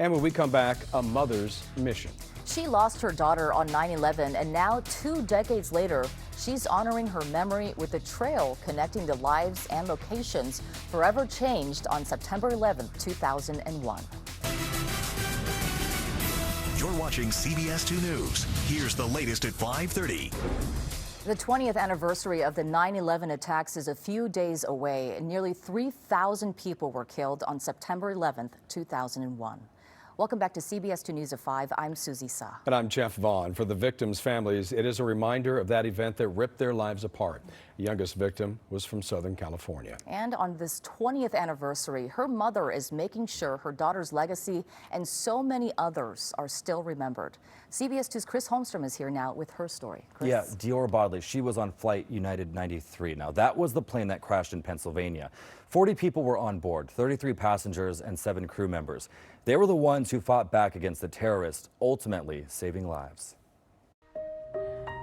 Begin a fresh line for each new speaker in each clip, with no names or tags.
And when we come back, a mother's mission.
She lost her daughter on 9/11, and now 2 decades later, she's honoring her memory with a trail connecting the lives and locations forever changed on September 11, 2001.
You're watching CBS 2 News. Here's the latest at 5:30.
The 20th anniversary of the 9/11 attacks is a few days away, and nearly 3,000 people were killed on September 11, 2001. Welcome back to CBS 2 News at 5. I'm Susie Sa.
And I'm Jeff Vaughn. For the victims' families, it is a reminder of that event that ripped their lives apart. The youngest victim was from Southern California.
And on this 20th anniversary, her mother is making sure her daughter's legacy and so many others are still remembered. CBS 2's Chris Holmstrom is here now with her story. Chris?
Yeah, Diora Bodley, she was on Flight United 93. Now, that was the plane that crashed in Pennsylvania. 40 people were on board, 33 passengers and 7 crew members. They were the ones who fought back against the terrorists, ultimately saving lives.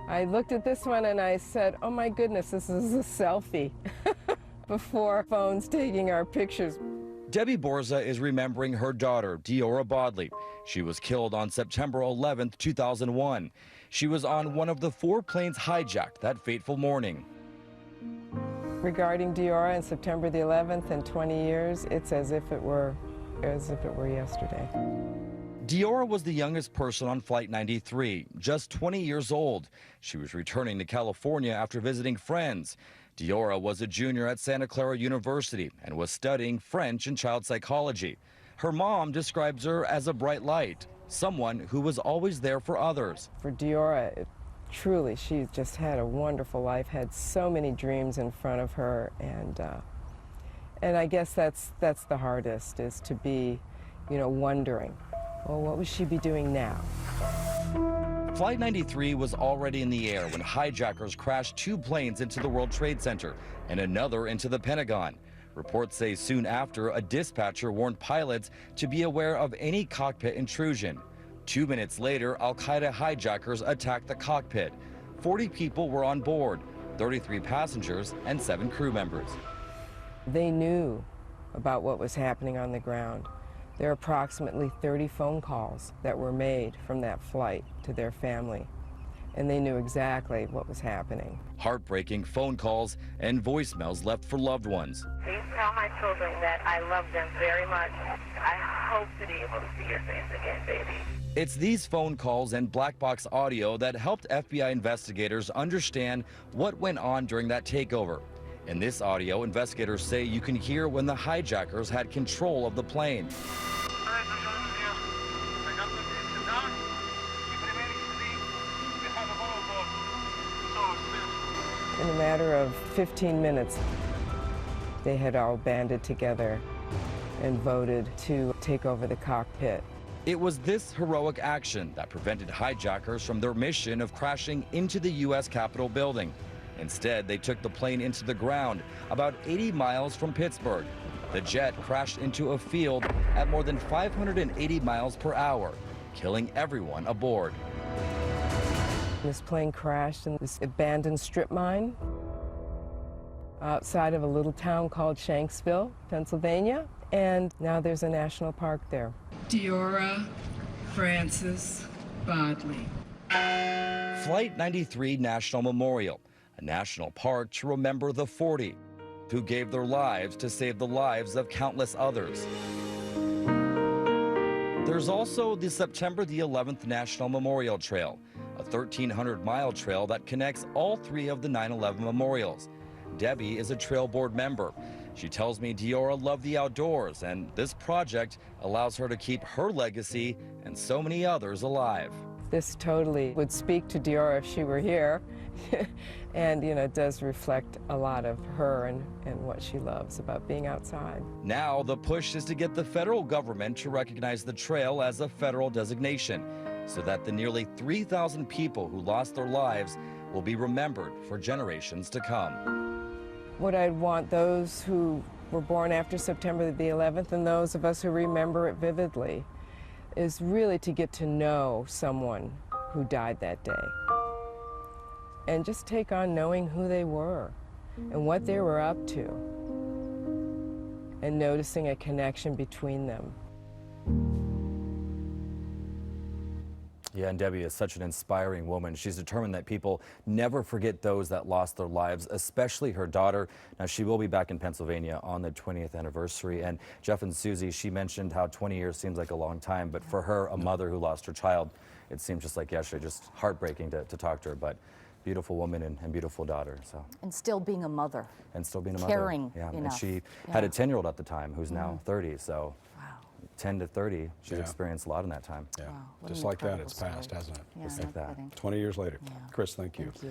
I looked at this one and I said, oh my goodness, this is a selfie before phones taking our pictures.
Debby Borza is remembering her daughter, Diora Bodley. She was killed on September 11, 2001. She was on one of the 4 planes hijacked that fateful morning.
Regarding Diora and September the 11th and 20 years, it's as if it were yesterday.
Diora was the youngest person on Flight 93, just 20 years old. She was returning to California after visiting friends. Diora was a junior at Santa Clara University and was studying French and child psychology. Her mom describes her as a bright light, someone who was always there for others.
For Diora, truly, she just had a wonderful life, had so many dreams in front of her, and I guess that's the hardest, is to be, wondering, well, what would she be doing now?
Flight 93 was already in the air when hijackers crashed 2 planes into the World Trade Center and another into the Pentagon. Reports say soon after, a dispatcher warned pilots to be aware of any cockpit intrusion. 2 minutes later, Al-Qaeda hijackers attacked the cockpit. 40 people were on board, 33 passengers and 7 crew members.
They knew about what was happening on the ground. There are approximately 30 phone calls that were made from that flight to their family, and they knew exactly what was happening.
Heartbreaking phone calls and voicemails left for loved ones.
Please tell my children that I love them very much. I hope to be able to see your face again, baby.
It's these phone calls and black box audio that helped FBI investigators understand what went on during that takeover. In this audio, investigators say you can hear when the hijackers had control of the plane.
In a matter of 15 minutes, they had all banded together and voted to take over the cockpit.
It was this heroic action that prevented hijackers from their mission of crashing into the U.S. Capitol building. Instead, they took the plane into the ground about 80 miles from Pittsburgh. The jet crashed into a field at more than 580 miles per hour, killing everyone aboard.
This plane crashed in this abandoned strip mine outside of a little town called Shanksville, Pennsylvania, and now there's a national park there.
Deora Frances Bodley.
Flight 93 National Memorial, a national park to remember the 40 who gave their lives to save the lives of countless others. There's also the September the 11th National Memorial Trail, a 1,300-mile trail that connects all 3 of the 9/11 memorials. Debbie is a trail board member. She tells me Diora loved the outdoors, and this project allows her to keep her legacy and so many others alive.
This totally would speak to Diora if she were here. And, it does reflect a lot of her and what she loves about being outside.
Now the push is to get the federal government to recognize the trail as a federal designation so that the nearly 3,000 people who lost their lives will be remembered for generations to come.
What I'd want those who were born after September the 11th and those of us who remember it vividly is really to get to know someone who died that day. And just take on knowing who they were and what they were up to and noticing a connection between them.
Yeah, and Debbie is such an inspiring woman. She's determined that people never forget those that lost their lives, especially her daughter. Now, she will be back in Pennsylvania on the 20th anniversary. And Jeff and Susie, she mentioned how 20 years seems like a long time, but for her, a mother who lost her child, it seems just like yesterday, just heartbreaking to talk to her. But beautiful woman and beautiful daughter. So.
And still being a mother.
And still being a
Caring
mother. Yeah, and
enough.
she had a 10-year-old at the time who's now 30. So.
Wow.
10 to 30, she's experienced a lot in that time.
Yeah,
Wow, what
just
an
like that,
incredible
it's passed,
story.
hasn't it?
Yeah,
Just
no
like that.
kidding.
20 years later.
Yeah.
Chris, thank you.
Thank you.